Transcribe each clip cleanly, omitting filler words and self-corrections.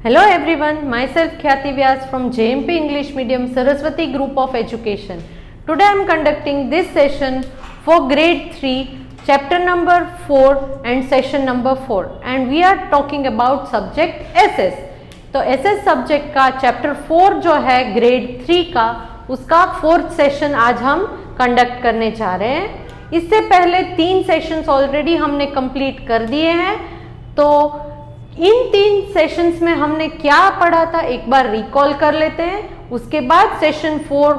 Hello everyone, myself Khyati Vyas from JMP English Medium Saraswati Group of Education. Today I am conducting this session for grade 3, chapter number 4 and session number 4, and we are talking about subject SS. तो SS subject का chapter 4 जो है grade 3 का, उसका 4th session आज हम conduct करने जा रहे हैं। इससे पहले 3 सेशंस ऑलरेडी हमने कंप्लीट कर दिए हैं। तो इन 3 सेशंस में हमने क्या पढ़ा था एक बार रिकॉल कर लेते हैं, उसके बाद session 4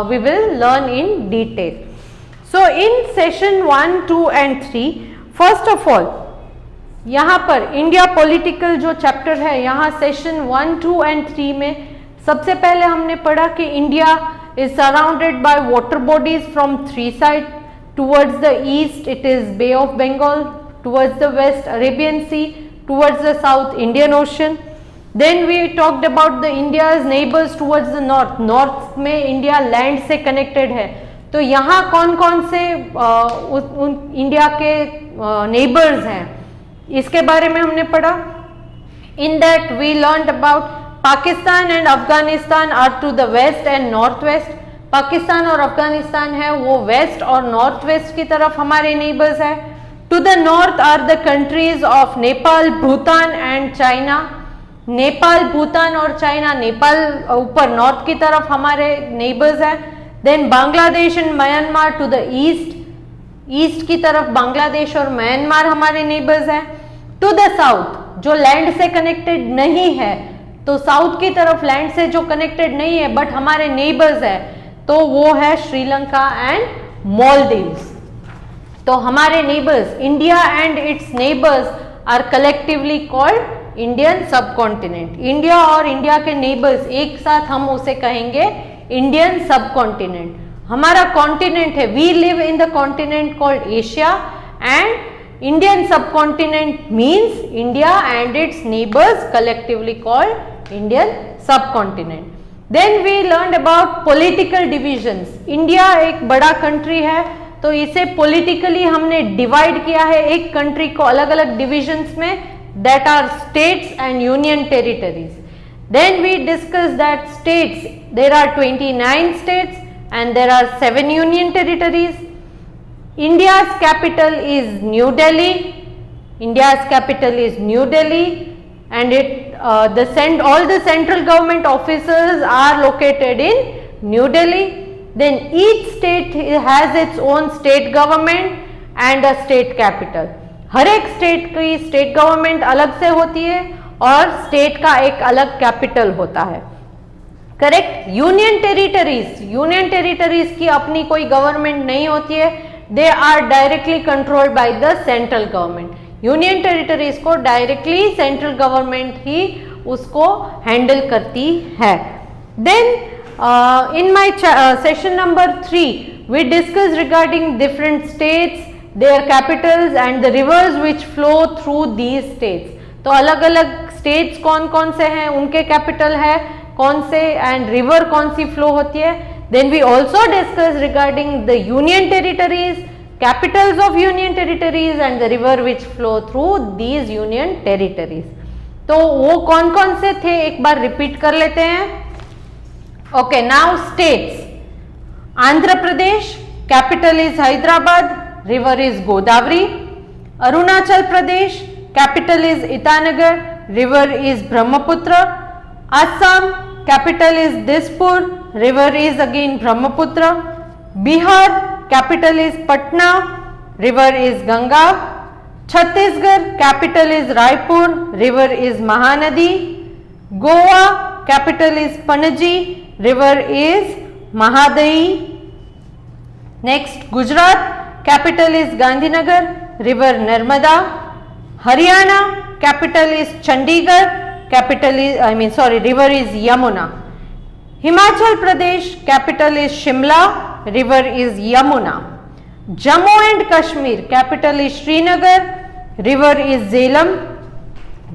we will learn in detail. So in session 1, 2 and 3, first of all यहाँ पर इंडिया पॉलिटिकल जो चैप्टर है, यहाँ सेशन 1, 2 एंड 3 में सबसे पहले हमने पढ़ा कि India is surrounded by water bodies from 3 side. Towards the east it is bay of Bengal, towards the west Arabian Sea, towards the south Indian Ocean. Then we talked about the India's neighbors towards the north. North में India land से connected है, तो यहाँ कौन कौन से India के neighbours हैं इसके बारे में हमने पढ़ा। In that we learned about Pakistan and Afghanistan are to the west and northwest. Pakistan और अफगानिस्तान है वो वेस्ट और नॉर्थ वेस्ट की तरफ हमारे नेबर्स है। To the north are the countries of Nepal, Bhutan and China. Nepal, Bhutan और चाइना, नेपाल ऊपर नॉर्थ की तरफ हमारे नेबर्स है। Then Bangladesh and Myanmar to the east, east की तरफ बांग्लादेश और म्यांमार हमारे नेबर्स है। टू द साउथ जो लैंड से कनेक्टेड नहीं है, तो साउथ की तरफ लैंड से जो कनेक्टेड नहीं है बट हमारे नेबर्स है, तो वो है श्रीलंका एंड मालदीव्स। तो हमारे neighbours India and its neighbours are collectively called Indian subcontinent. India और इंडिया के नेबर्स एक साथ हम उसे कहेंगे इंडियन सब कॉन्टिनेंट। हमारा कॉन्टिनेंट है, we live in the continent called Asia and Indian subcontinent means India and its neighbours collectively called Indian subcontinent. Then we learn about political divisions. India एक बड़ा country है, तो इसे politically हमने divide किया है एक country को अलग अलग डिविजन्स में, that are states and union territories. Then we discuss that states, there are 29 states and there are 7 union territories. India's capital is New Delhi, India's capital is New Delhi and all the central government offices are located in New Delhi. Then each state has its own state government and a state capital. हर एक state की state government अलग से होती है और state का एक अलग कैपिटल होता है, करेक्ट। यूनियन टेरिटरीज की अपनी कोई गवर्नमेंट नहीं होती है, they are directly controlled by the central government. Union territories को डायरेक्टली सेंट्रल गवर्नमेंट ही उसको हैंडल करती है। Then in my session number 3 we discussed regarding different states, their capitals and the rivers which flow through these states. तो अलग अलग states कौन कौन से हैं, उनके कैपिटल है कौन से एंड रिवर कौन सी फ्लो होती है। Then we also discussed regarding the union territories, capitals of union territories and the river which flow through these union territories. तो वो कौन कौन से थे एक बार रिपीट कर लेते हैं। Okay, now states. Andhra Pradesh, capital is Hyderabad, river is Godavari. Arunachal Pradesh, capital is Itanagar, river is Brahmaputra. Assam, capital is Dispur, river is again Brahmaputra. Bihar, capital is Patna, river is Ganga. Chhattisgarh, capital is Raipur, river is Mahanadi. Goa, capital is Panaji, river is Mahadayi. Next, Gujarat, capital is Gandhinagar, river Narmada. Haryana, capital is Chandigarh, river is Yamuna. Himachal Pradesh, capital is Shimla, river is Yamuna. Jammu and Kashmir, capital is Srinagar, river is Jhelum.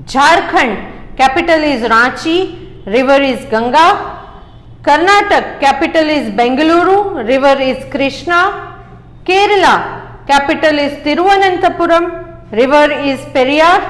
Jharkhand, capital is Ranchi, river is Ganga. Karnataka, capital is Bengaluru, river is Krishna. Kerala, capital is Thiruvananthapuram, river is Periyar.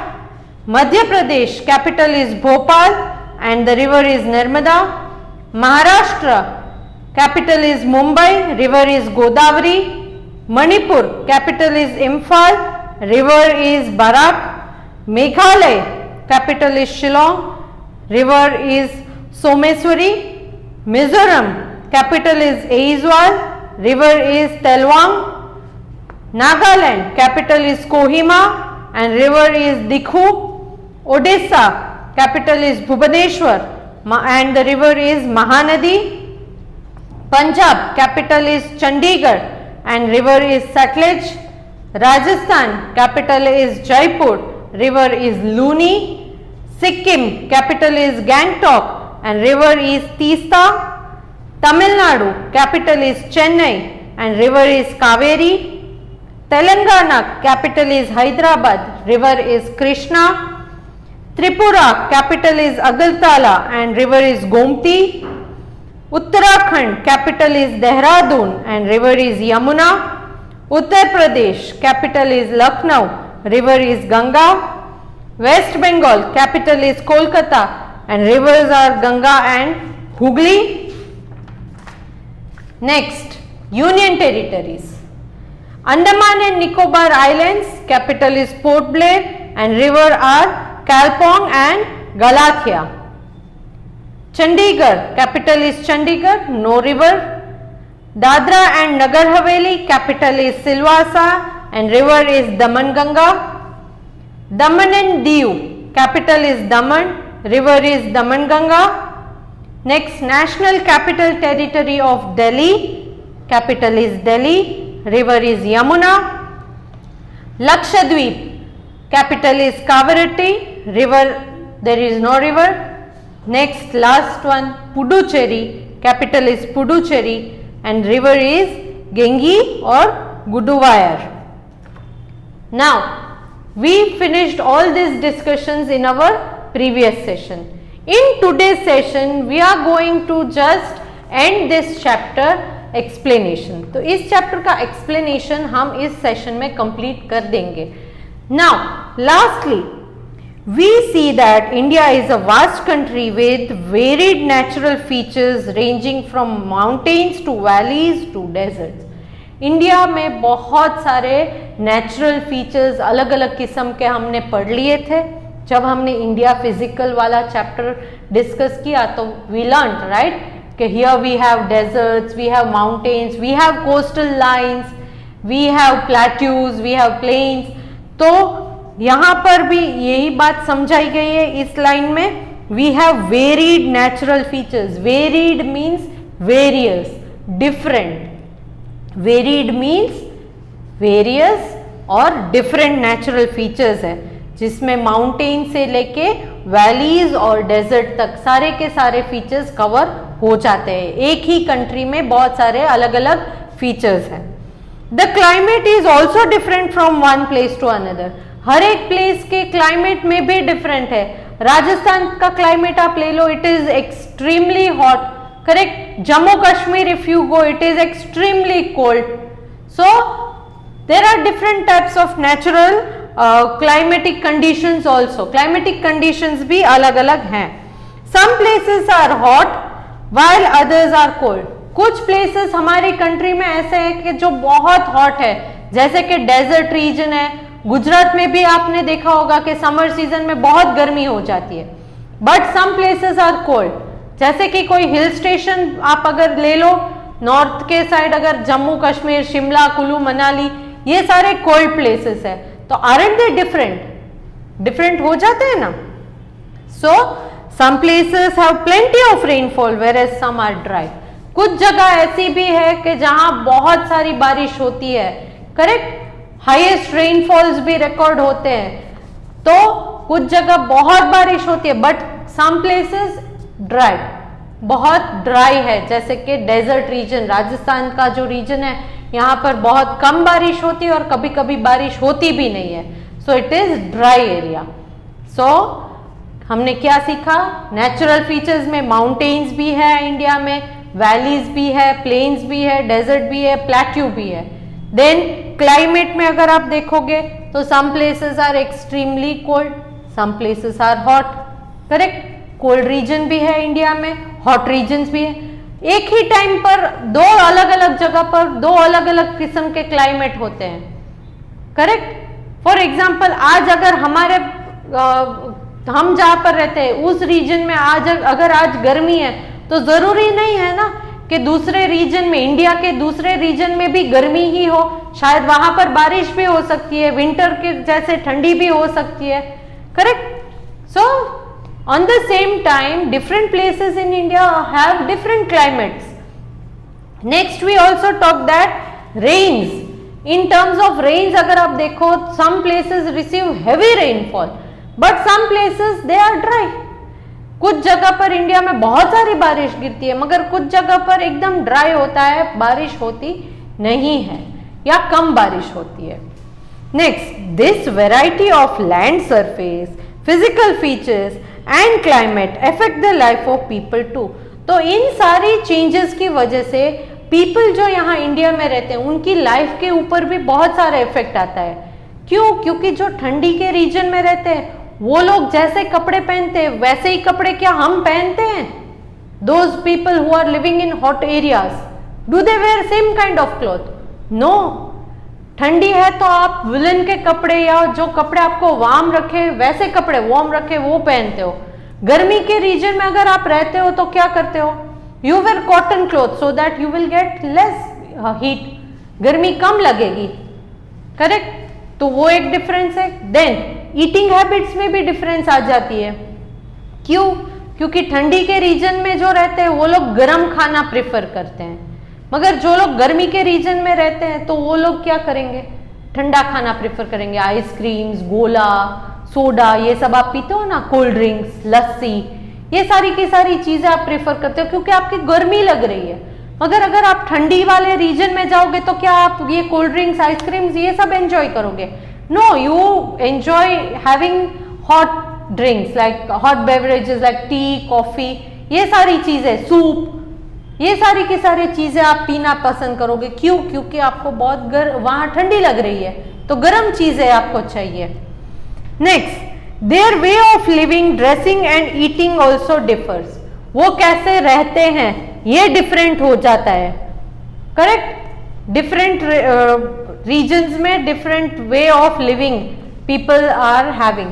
Madhya Pradesh, capital is Bhopal and the river is Narmada. Maharashtra, capital is Mumbai, river is Godavari. Manipur, capital is Imphal, river is Barak. Meghalaya, capital is Shillong, river is Someswari. Mizoram, capital is Aizawl, river is Telwang. Nagaland, capital is Kohima and river is Dikhu. Odisha, capital is Bhubaneswar and the river is Mahanadi. Punjab, capital is Chandigarh and river is Satluj. Rajasthan, capital is Jaipur, river is Luni. Sikkim, capital is Gangtok and river is Teesta. Tamil Nadu, capital is Chennai and river is Kaveri. Telangana, capital is Hyderabad, river is Krishna. Tripura, capital is Agartala and river is Gomti. Uttarakhand, capital is Dehradun and river is Yamuna. Uttar Pradesh, capital is Lucknow, river is Ganga. West Bengal, capital is Kolkata and rivers are Ganga and Hooghly. Next, Union Territories. Andaman and Nicobar Islands, capital is Port Blair and river are Kalpong and Galathia. Chandigarh, capital is Chandigarh, no river. Dadra and Nagar Haveli, capital is Silvassa and river is Damanganga. Daman and Diu, capital is Daman, river is Damanganga. Next, National Capital Territory of Delhi, capital is Delhi, river is Yamuna. Lakshadweep, capital is Kavaratti, river there is no river. Next, last one, Puducherry, capital is Puducherry and river is Gengi or Guduvayar. Now, we finished all these discussions in our previous session. In today's session, we are going to just end this chapter explanation. तो इस chapter का explanation हम इस session में complete कर देंगे. Now, lastly, we see that India is a vast country with varied natural features ranging from mountains to valleys to deserts. India में बहुत सारे नेचुरल फीचर्स अलग अलग किस्म के हमने पढ़ लिए थे जब हमने इंडिया फिजिकल वाला चैप्टर डिस्कस किया. तो वी लर्न राइट कि here we have deserts, we have mountains, we have coastal lines, we have plateaus, we have plains. तो यहाँ पर भी यही बात समझाई गई है इस लाइन में. We have varied natural features. Varied means various, different. Varied means various और डिफरेंट नेचुरल फीचर्स है जिसमें माउंटेन से लेके वैलीज और डेजर्ट तक सारे के सारे फीचर्स कवर हो जाते हैं. एक ही कंट्री में बहुत सारे अलग अलग फीचर्स हैं. The climate is also different from one place to another. हर एक प्लेस के क्लाइमेट में भी डिफरेंट है. राजस्थान का क्लाइमेट आप ले लो, it is extremely hot, correct. Jammu Kashmir, if you go, it is extremely cold. So there are different types of natural climatic conditions also. Climatic conditions भी अलग अलग हैं. Some places are hot while others are cold. कुछ places हमारी country में ऐसे हैं कि जो बहुत हॉट है, जैसे कि डेजर्ट रीजन है. गुजरात में भी आपने देखा होगा कि समर सीजन में बहुत गर्मी हो जाती है. But some places are cold. जैसे कि कोई हिल स्टेशन आप अगर ले लो नॉर्थ के साइड, अगर जम्मू कश्मीर, शिमला, कुल्लू मनाली, ये सारे कोल्ड प्लेसेस है. तो आरंट दे डिफरेंट? डिफरेंट हो जाते हैं ना. So some places have plenty of rainfall whereas some are dry. कुछ जगह ऐसी भी है कि जहां बहुत सारी बारिश होती है, करेक्ट. हाईएस्ट रेनफॉल्स भी रिकॉर्ड होते हैं. तो कुछ जगह बहुत बारिश होती है, बट सम प्लेसेस ड्राई, बहुत ड्राई है. जैसे कि डेजर्ट रीजन, राजस्थान का जो रीजन है, यहाँ पर बहुत कम बारिश होती है और कभी कभी बारिश होती भी नहीं है. So it is dry area. So हमने क्या सीखा? नेचुरल फीचर्स में माउंटेन्स भी है इंडिया में, वैलीज भी है, प्लेन्स भी है, डेजर्ट भी है, प्लेट्यू भी है. देन क्लाइमेट में अगर आप देखोगे तो some places are extremely cold, some places are hot, correct. Cold region भी है इंडिया में, हॉट रीजन्स भी है। एक ही टाइम पर दो अलग अलग जगह पर दो अलग अलग किस्म के क्लाइमेट होते हैं, करेक्ट। फॉर एग्जाम्पल आज अगर हमारे हम जहां पर रहते हैं उस रीजन में अगर आज गर्मी है तो जरूरी नहीं है ना कि दूसरे रीजन में, इंडिया के दूसरे रीजन में भी गर्मी ही हो, शायद वहां पर बारिश भी हो सकती है, विंटर के जैसे ठंडी भी हो सकती है, correct. So on the same time different places in India have different climates. Next we also talk that rains, in terms of rains अगर आप देखो, some places receive heavy rainfall but some places they are dry. कुछ जगह पर India में बहुत सारी बारिश गिरती है मगर कुछ जगह पर एकदम ड्राई होता है, बारिश होती नहीं है या कम बारिश होती है। Next, this variety of land surface, physical features and climate affect the life of people too. तो इन सारी चेंजेस की वजह से पीपल जो यहाँ इंडिया में रहते हैं उनकी लाइफ के ऊपर भी बहुत सारा इफेक्ट आता है। क्यों? क्योंकि जो ठंडी के रीजन में रहते हैं वो लोग जैसे कपड़े पहनते हैं वैसे ही कपड़े क्या हम पहनते हैं? Those people who are living in hot areas, do they wear same kind of cloth? No. ठंडी है तो आप वुलन के कपड़े या जो कपड़े आपको वार्म रखे वैसे कपड़े वार्म रखे वो पहनते हो। गर्मी के रीजन में अगर आप रहते हो तो क्या करते हो? You where cotton cloth so that you will get less heat, गर्मी कम लगेगी, करेक्ट। तो वो एक डिफरेंस है। देन ईटिंग हैबिट्स में भी डिफरेंस आ जाती है। क्यों? क्योंकि ठंडी के रीजन में जो रहते हैं वो लोग गर्म खाना प्रेफर करते हैं, मगर जो लोग गर्मी के रीजन में रहते हैं तो वो लोग क्या करेंगे? ठंडा खाना प्रेफर करेंगे। आइसक्रीम्स, गोला, सोडा, ये सब आप पीते हो ना, कोल्ड ड्रिंक्स, लस्सी, ये सारी की सारी चीजें आप प्रेफर करते हो क्योंकि आपकी गर्मी लग रही है। मगर अगर आप ठंडी वाले रीजन में जाओगे तो क्या आप ये कोल्ड ड्रिंक्स, आइसक्रीम्स ये सब एंजॉय करोगे? No, you enjoy having hot drinks like hot beverages like tea, coffee, ये सारी चीजें, सूप, ये सारी की सारी चीजें आप पीना पसंद करोगे। क्यों? क्योंकि आपको बहुत वहां ठंडी लग रही है तो गर्म चीजें आपको चाहिए। Next, their way of living, dressing and eating also differs. वो कैसे रहते हैं ये डिफरेंट हो जाता है, करेक्ट। डिफरेंट रीजन्स में different way of living people are having,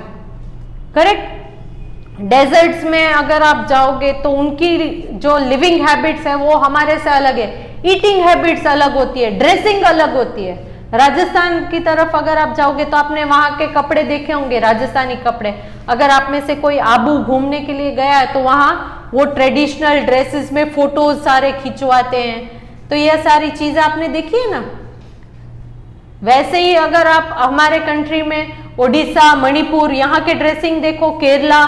correct. Deserts में अगर आप जाओगे तो उनकी जो लिविंग हैबिट्स है वो हमारे से अलग है, ईटिंग हैबिट्स अलग होती है, ड्रेसिंग अलग होती है। राजस्थान की तरफ अगर आप जाओगे तो आपने वहां के कपड़े देखे होंगे, राजस्थानी कपड़े। अगर आप में से कोई आबू घूमने के लिए गया है तो वहां वो ट्रेडिशनल ड्रेसेस में फोटोज सारे खिंचवाते हैं, तो ये सारी चीजें आपने देखी है ना। वैसे ही अगर आप हमारे कंट्री में ओडिशा, मणिपुर, यहाँ के ड्रेसिंग देखो, केरला,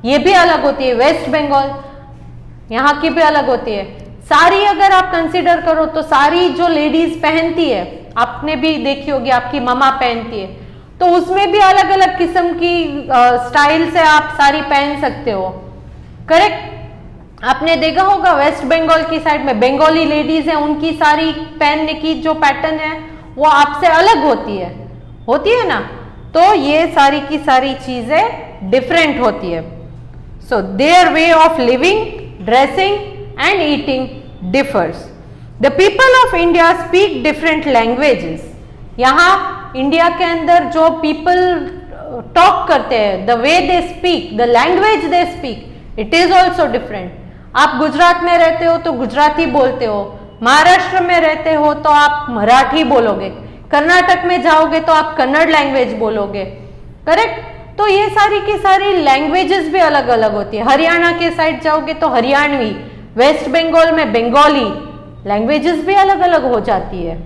ये भी अलग होती है, वेस्ट बंगाल, यहाँ की भी अलग होती है। साड़ी अगर आप कंसीडर करो तो साड़ी जो लेडीज पहनती है, आपने भी देखी होगी, आपकी मम्मा पहनती है, तो उसमें भी अलग अलग किस्म की स्टाइल से आप साड़ी पहन सकते हो, करेक्ट। आपने देखा होगा वेस्ट बंगाल की साइड में बंगाली लेडीज है, उनकी साड़ी पहनने की जो पैटर्न है वो आपसे अलग होती है ना। तो ये सारी की सारी चीजें डिफरेंट होती है। So there way of living, dressing and eating differs. The people of India speak different languages. यहाँ इंडिया के अंदर जो पीपल टॉक करते हैं, the way they speak, the language they speak, it is also different. आप गुजरात में रहते हो तो गुजराती बोलते हो, महाराष्ट्र में रहते हो तो आप मराठी बोलोगे, कर्नाटक में जाओगे तो आप कन्नड़ लैंग्वेज बोलोगे, करेक्ट। तो ये सारी की सारी लैंग्वेजेस भी अलग अलग होती है। हरियाणा के साइड जाओगे तो हरियाणवी, वेस्ट बंगाल में बंगाली, लैंग्वेजेस भी अलग अलग हो जाती है।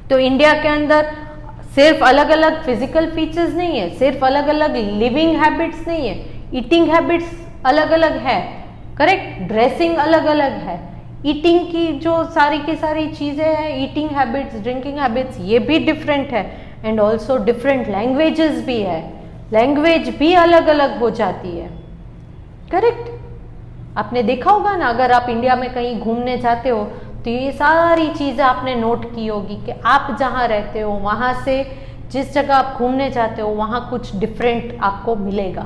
तो इंडिया के अंदर सिर्फ अलग अलग फिजिकल फीचर्स नहीं है, सिर्फ अलग अलग लिविंग हैबिट्स नहीं है, ईटिंग हैबिट्स अलग अलग है, करेक्ट। ड्रेसिंग अलग अलग है, ईटिंग की जो सारी की सारी चीजें हैं, ईटिंग हैबिट्स, ड्रिंकिंग हैबिट्स, ये भी डिफरेंट है। एंड ऑल्सो डिफरेंट लैंग्वेजेस भी है, लैंग्वेज भी अलग अलग हो जाती है, करेक्ट। आपने देखा होगा ना, अगर आप इंडिया में कहीं घूमने जाते हो तो ये सारी चीजें आपने नोट की होगी कि आप जहाँ रहते हो वहां से जिस जगह आप घूमने जाते हो वहां कुछ डिफरेंट आपको मिलेगा।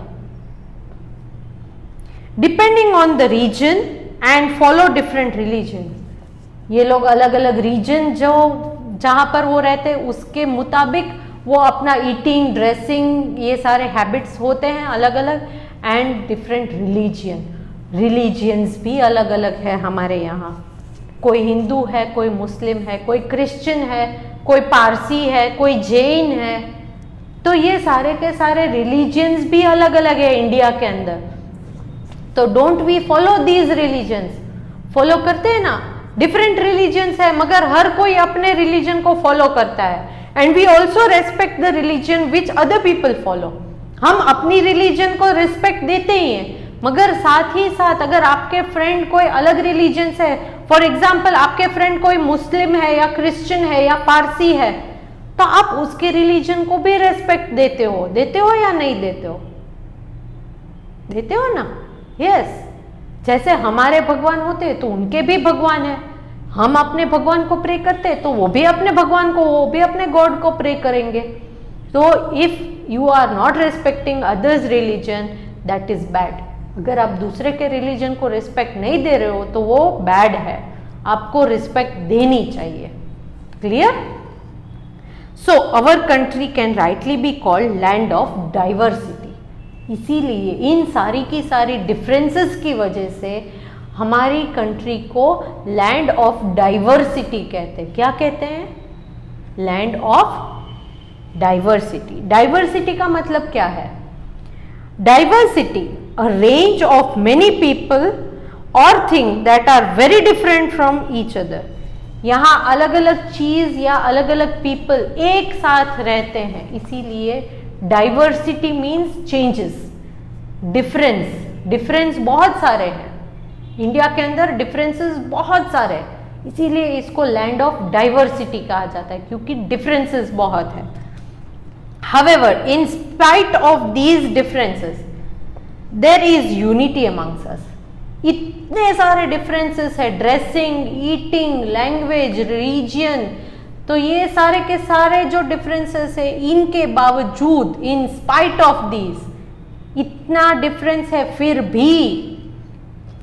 Depending on the region and follow different religion, ये लोग अलग अलग रीजन जो जहां पर वो रहते हैं उसके मुताबिक वो अपना ईटिंग, ड्रेसिंग, ये सारे हैबिट्स होते हैं अलग अलग। एंड डिफरेंट रिलीजियंस भी अलग अलग है हमारे यहाँ। कोई हिंदू है, कोई मुस्लिम है, कोई क्रिश्चियन है, कोई पारसी है, कोई जैन है। तो ये सारे के सारे रिलीजियंस भी अलग अलग है इंडिया के अंदर। तो don't we follow these religions, follow करते हैं ना, डिफरेंट रिलीजन्स है मगर हर कोई अपने रिलीजन को फॉलो करता है। And we also respect the religion which other people follow, हम अपनी रिलीजन को रिस्पेक्ट देते ही हैं मगर साथ ही साथ अगर आपके फ्रेंड कोई अलग रिलीजन से है, फॉर एग्जाम्पल आपके फ्रेंड कोई मुस्लिम है या क्रिश्चियन है या पारसी है, तो आप उसके रिलीजन को भी रेस्पेक्ट देते हो या नहीं देते हो? देते हो ना? यस। जैसे हमारे भगवान होते हैं तो उनके भी भगवान है, हम अपने भगवान को प्रे करते हैं तो वो भी अपने भगवान को, वो भी अपने गॉड को प्रे करेंगे। तो if you are not respecting others religion that is bad. अगर आप दूसरे के रिलीजन को रिस्पेक्ट नहीं दे रहे हो तो वो बैड है, आपको रिस्पेक्ट देनी चाहिए। Clear? So our country can rightly be called land of diversity. इसीलिए इन सारी की सारी डिफरेंसेस की वजह से हमारी कंट्री को लैंड ऑफ डाइवर्सिटी कहते हैं। क्या कहते हैं? Land of diversity. डाइवर्सिटी का मतलब क्या है? Diversity, a range of many people और thing that are very different from each other. यहाँ अलग अलग चीज या अलग अलग पीपल एक साथ रहते हैं, इसीलिए डाइवर्सिटी मीन्स चेंजेस, डिफरेंस बहुत सारे हैं इंडिया के अंदर, डिफरेंसेस बहुत सारे हैं, इसीलिए इसको लैंड ऑफ डाइवर्सिटी कहा जाता है क्योंकि डिफरेंसेस बहुत है। However, in spite of these differences, there is unity amongst us. इतने सारे डिफरेंसेस है, ड्रेसिंग, ईटिंग, लैंग्वेज, रीजन, तो ये सारे के सारे जो डिफरेंसेस है इनके बावजूद, इन स्पाइट ऑफ दीज, इतना डिफरेंस है फिर भी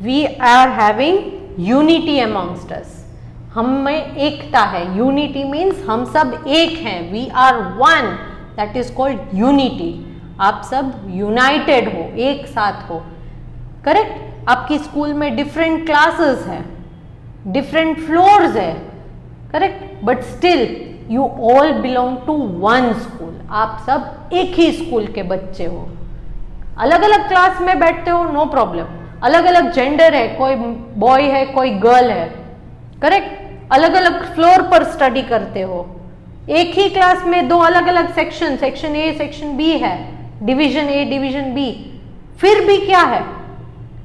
we are having unity amongst अस। हम में एकता है। यूनिटी मीन्स हम सब एक हैं, we are one, that is called unity. आप सब यूनाइटेड हो, एक साथ हो। करेक्ट? आपकी स्कूल में डिफरेंट क्लासेस है, डिफरेंट फ्लोर्स है, correct, but still you all belong to one school. आप सब एक ही स्कूल के बच्चे हो। अलग अलग क्लास में बैठते हो, नो प्रॉब्लम, अलग अलग जेंडर है, कोई बॉय है, कोई गर्ल है, करेक्ट, अलग अलग फ्लोर पर स्टडी करते हो। एक ही क्लास में दो अलग अलग section, section A, section B है, डिवीजन ए, डिवीजन बी, फिर भी क्या है?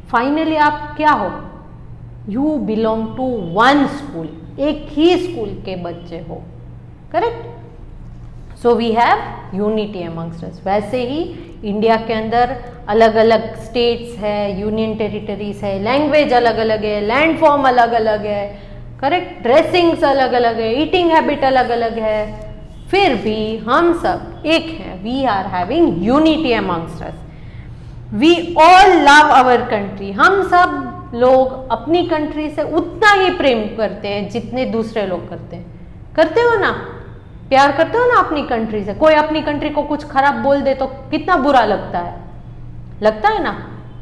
फाइनली आप क्या हो? You belong to one school, एक ही स्कूल के बच्चे हो। Correct? So we have unity amongst us. वैसे ही इंडिया के अंदर अलग अलग स्टेट्स है, यूनियन टेरिटरीज है, लैंग्वेज अलग अलग है, लैंड फॉर्म अलग अलग है, करेक्ट, ड्रेसिंग्स अलग अलग है, ईटिंग हैबिट अलग अलग है, फिर भी हम सब एक हैं। We are having unity amongst us. We all love our country. हम सब लोग अपनी कंट्री से उतना ही प्रेम करते हैं जितने दूसरे लोग करते हैं। करते हो ना? प्यार करते हो ना अपनी कंट्री से? कोई अपनी कंट्री को कुछ खराब बोल दे तो कितना बुरा लगता है, लगता है ना?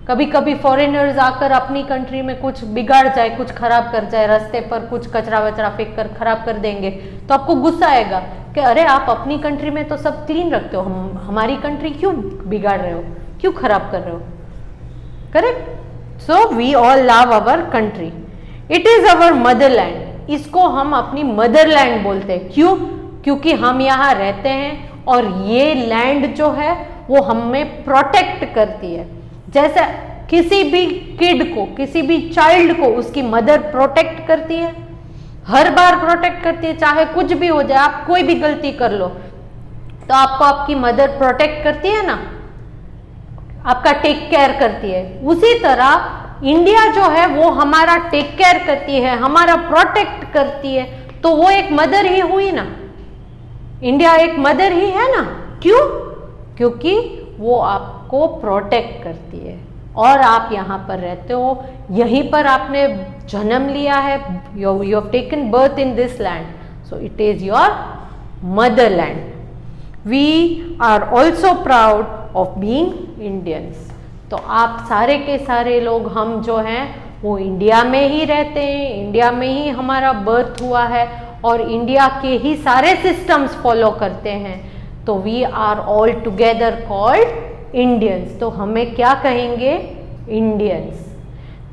कभी कभी फॉरेनर्स आकर अपनी कंट्री में कुछ बिगाड़ जाए, कुछ खराब कर जाए, रास्ते पर कुछ कचरा वचरा फेंक कर खराब कर देंगे तो आपको गुस्सा आएगा कि अरे आप अपनी कंट्री में तो सब क्लीन रखते हो, हमारी कंट्री क्यों बिगाड़ रहे हो, क्यों खराब कर रहे हो? Correct? So we all love our country, it is our motherland. इसको हम अपनी मदरलैंड बोलते हैं। क्यों? क्योंकि हम यहाँ रहते हैं और ये लैंड जो है वो हमें प्रोटेक्ट करती है। जैसे किसी भी किड को, किसी भी चाइल्ड को उसकी मदर प्रोटेक्ट करती है, हर बार प्रोटेक्ट करती है, चाहे कुछ भी हो जाए, आप कोई भी गलती कर लो तो आपको आपकी मदर प्रोटेक्ट करती है ना, आपका टेक केयर करती है। उसी तरह इंडिया जो है वो हमारा टेक केयर करती है, हमारा प्रोटेक्ट करती है, तो वो एक मदर ही हुई ना। इंडिया एक मदर ही है ना, क्यों? क्योंकि वो आपको प्रोटेक्ट करती है और आप यहाँ पर रहते हो, यहीं पर आपने जन्म लिया है, you have taken birth in this land, so it is your motherland. We are also proud of being Indians. तो आप सारे के सारे लोग, हम जो हैं वो इंडिया में ही रहते हैं, इंडिया में ही हमारा बर्थ हुआ है और इंडिया के ही सारे सिस्टम्स फॉलो करते हैं. तो we are all together called Indians. तो हमें क्या कहेंगे? इंडियंस.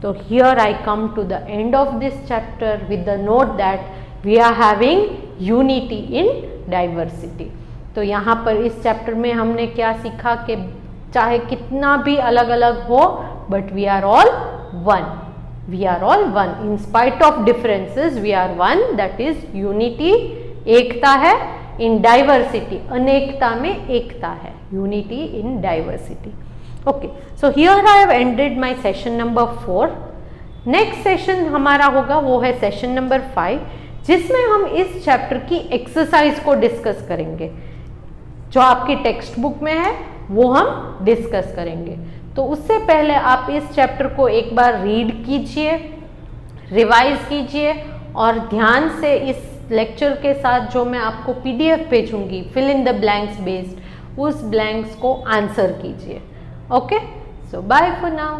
तो here I come to the end of this chapter with the note that we are having unity in diversity. तो यहाँ पर इस चैप्टर में हमने क्या सीखा कि चाहे कितना भी अलग अलग हो, but we are all one. We are all one in spite of differences. We are one, that is unity, एकता है. इन डाइवर्सिटी, अनेकता में एकता है. Unity in diversity. Okay, so here I have ended my session number 4. Next session हमारा होगा वो है सेशन नंबर 5, जिसमें हम इस चैप्टर की एक्सरसाइज को डिस्कस करेंगे. जो आपकी टेक्स्ट बुक में है वो हम डिस्कस करेंगे. तो उससे पहले आप इस चैप्टर को एक बार रीड कीजिए, रिवाइज कीजिए और ध्यान से इस लेक्चर के साथ जो मैं आपको PDF भेजूंगी, fill in the blanks based, उस ब्लैंक्स को आंसर कीजिए. Okay, so bye for now.